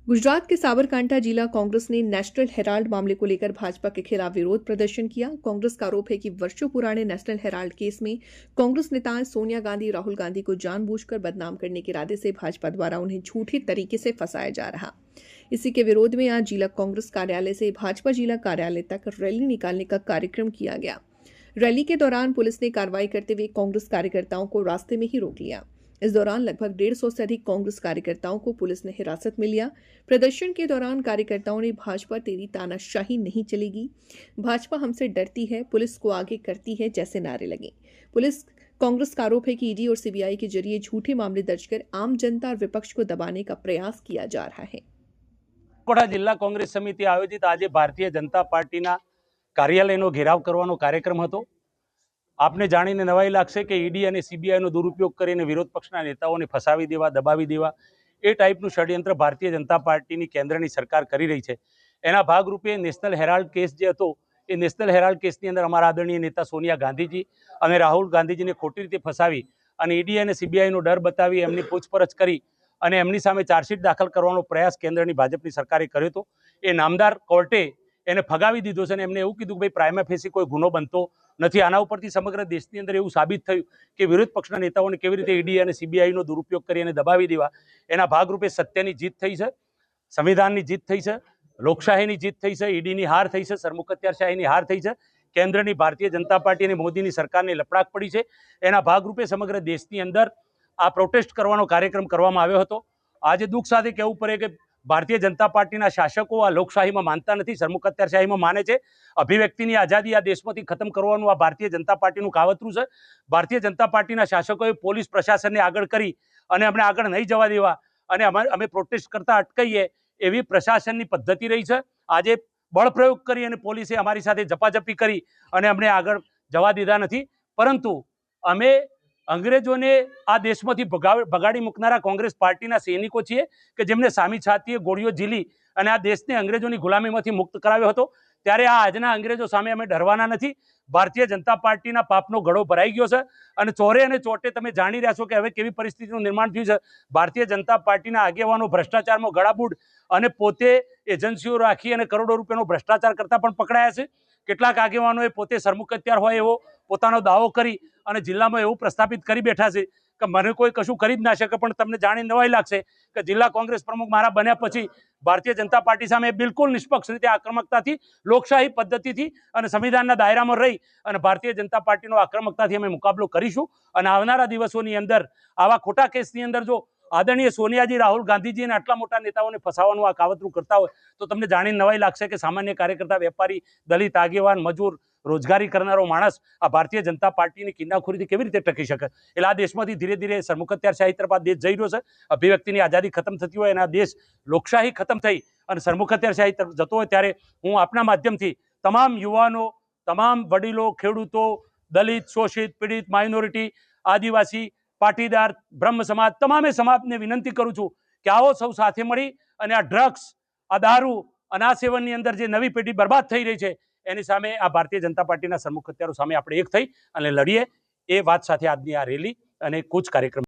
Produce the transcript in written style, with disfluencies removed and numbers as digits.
गुजरात के साबरकांठा जिला कांग्रेस ने नेशनल हेराल्ड मामले को लेकर भाजपा के खिलाफ विरोध प्रदर्शन किया। कांग्रेस का आरोप है कि वर्षों पुराने नेशनल हेराल्ड केस में कांग्रेस नेताएं सोनिया गांधी, राहुल गांधी को जानबूझकर बदनाम करने के इरादे से भाजपा द्वारा उन्हें झूठे तरीके से फंसाया जा रहा। इसी के विरोध में आज जिला कांग्रेस कार्यालय से भाजपा जिला कार्यालय तक रैली निकालने का कार्यक्रम किया गया। रैली के दौरान पुलिस ने कार्रवाई करते हुए कांग्रेस कार्यकर्ताओं को रास्ते में ही रोक लिया। इस दौरान लगभग 150 से अधिक कांग्रेस कार्यकर्ताओं को पुलिस ने हिरासत में लिया। प्रदर्शन के दौरान कार्यकर्ताओं ने भाजपा तेरी तानाशाही नहीं चलेगी, भाजपा हमसे डरती है, पुलिस को आगे करती है जैसे नारे लगे। पुलिस कांग्रेस का आरोप है कि ईडी और सीबीआई के जरिए झूठे मामले दर्ज कर आम जनता और विपक्ष को दबाने का प्रयास किया जा रहा है। कोटा जिला कांग्रेस समिति आयोजित आज भारतीय जनता पार्टीना कार्यालयનો घेराव કરવાનો કાર્યક્રમ હતો। आपने जाणीने नवाई लागशे के ईडी और सीबीआईનો दुरुपयोग करीने विरोध पक्षना नेताओने फसावी देवा, दबावी देवा ए टाइपનું षड्यंत्र भारतीय जनता पार्टीनी केन्द्रनी सरकार करी रही है। एना भागरूपे नेशनल हेराल्ड केस जे हतो ए नेशनल हेराल्ड केसनी अंदर अमारा आदरणीय नेता सोनिया गांधीजी और राहुल गांधीजीने खोटी रीते फसावी और ईडी और सीबीआईનો डर बतावी एमनी पूछपरछ करी અને એમની સામે ચાર્જશીટ દાખલ કરવાનો પ્રયાસ કેન્દ્રની ભાજપની સરકારે કર્યો હતો। એ નામદાર કોર્ટે એને ફગાવી દીધો છે અને એમને એવું કીધું કે ભાઈ પ્રાઇમા ફેસી કોઈ ગુનો બનતો નથી। આના ઉપરથી સમગ્ર દેશની અંદર એવું સાબિત થયું કે વિરોધ પક્ષના નેતાઓને કેવી રીતે ઈડી અને સીબીઆઈનો દુરુપયોગ કરી અને દબાવી દેવા। એના ભાગરૂપે સત્યની જીત થઈ છે, સંવિધાનની જીત થઈ છે, લોકશાહીની જીત થઈ છે, ઈડીની હાર થઈ છે, સરમુખત્યારશાહીની હાર થઈ છે। કેન્દ્રની ભારતીય જનતા પાર્ટી અને મોદીની સરકારને લપડાક પડી છે। એના ભાગરૂપે સમગ્ર દેશની અંદર आ प्रोटेस्ट करवानो कार्यक्रम करवामां आव्यो हतो। आज दुख साथे कहेवुं पड़े के भारतीय जनता पार्टीना शासको आ लोकशाहीमां मानता नथी, सरमुखत्यारशाहीमां माने छे। अभिव्यक्तिनी आजादी आ देशमांथी खत्म करवानुं आ भारतीय जनता पार्टीनुं कावतरुं छे। भारतीय जनता पार्टीना शासकोए पोलीस प्रशासनने आगळ करी अने अमणे आगळ नहीं जवा देवा अने अमे प्रोटेस्ट करता अटकाईए एवी प्रशासननी पद्धति रही छे। आजे बळ प्रयोग करी अने पोलीसे अमारी साथे झपाझपी करी अने अमणे आगळ जवा दीधा नथी, परंतु अमे अंग्रेजोने आ देशमांथी भगाड़ी मूकनारा कांग्रेस पार्टीना सैनिको छीए के जेमने सामी छातीए गोळीओ झीली अने आ देशने अंग्रेजोनी गुलामीमांथी मुक्त कराव्यो हतो। त्यारे आ आजना अंग्रेजो सामे अमे डरवाना नथी। भारतीय जनता पार्टीना पापनो घड़ो भराई गयो छे अने चोरे अने चोटे तमे जाणी रह्या छो के हवे केवी परिस्थितिनुं निर्माण थयुं छे। भारतीय जनता पार्टीना आगेवानो भ्रष्टाचारमां गळाबूड अने पोते एजन्सीओ राखी अने करोड़ो रूपियानो भ्रष्टाचार करता पण पकड़ाया छे। કેટલાક આગેવાનોએ પોતે સરમુખત્યાર હોય એવો પોતાનો દાવો કરી અને જિલ્લામાં એવું પ્રસ્થાપિત કરી બેઠા છે કે મને કોઈ કશું કરી જ ના શકે। પણ તમને જાણી નવાઈ લાગશે કે જિલ્લા કોંગ્રેસ પ્રમુખ મારા બન્યા પછી ભારતીય જનતા પાર્ટી સામે બિલકુલ નિષ્પક્ષ રીતે આક્રમકતાથી, લોકશાહી પદ્ધતિથી અને સંવિધાનના દાયરામાં રહી અને ભારતીય જનતા પાર્ટીનો આક્રમકતાથી અમે મુકાબલો કરીશું। અને આવનારા દિવસોની અંદર આવા ખોટા કેસની અંદર જો आदरणीय सोनियाजी, राहुल गांधीजी ने आटला मोटा नेताओं ने फसावानुं आ कावतरू करता होय तो तमने जाणीने नवाई लागशे के सामान्य कार्यकर्ता, वेपारी, दलित, आगेवान, मजूर, रोजगारी करनारो माणस आ भारतीय जनता पार्टीनी किन्नाखोरीथी केवी रीते टकी शके। એટલે આ દેશમાંથી ધીરે ધીરે સરમુખત્યારશાહી તરફ આ દેશ જઈ રહ્યો છે। અભિવ્યક્તિની આઝાદી ખતમ થતી હોય અને આ દેશ લોકશાહી ખતમ થઈ અને સરમુખત્યારશાહી તરફ જતો હોય ત્યારે હું આપના માધ્યમથી તમામ યુવાનો, તમામ વડીલો, ખેડૂતો, દલિત, શોષિત, પીડિત, માઇનોરિટી, આદિવાસી, पाटीदार, ब्रह्म समाज तमामे समाज ने विनंती करूँ छूँ कि आओ सौ साथे मळी अने आ ड्रग्स, आ दारू अने आ सेवननी अंदर जे नवी पेढ़ी बर्बाद थई रही है एनी सामे आ भारतीय जनता पार्टीना सरमुखत्यारो सामे आपणे एक थई अने लड़ीए। ए वात साथे आजनी आ रेली अने कूच कार्यक्रम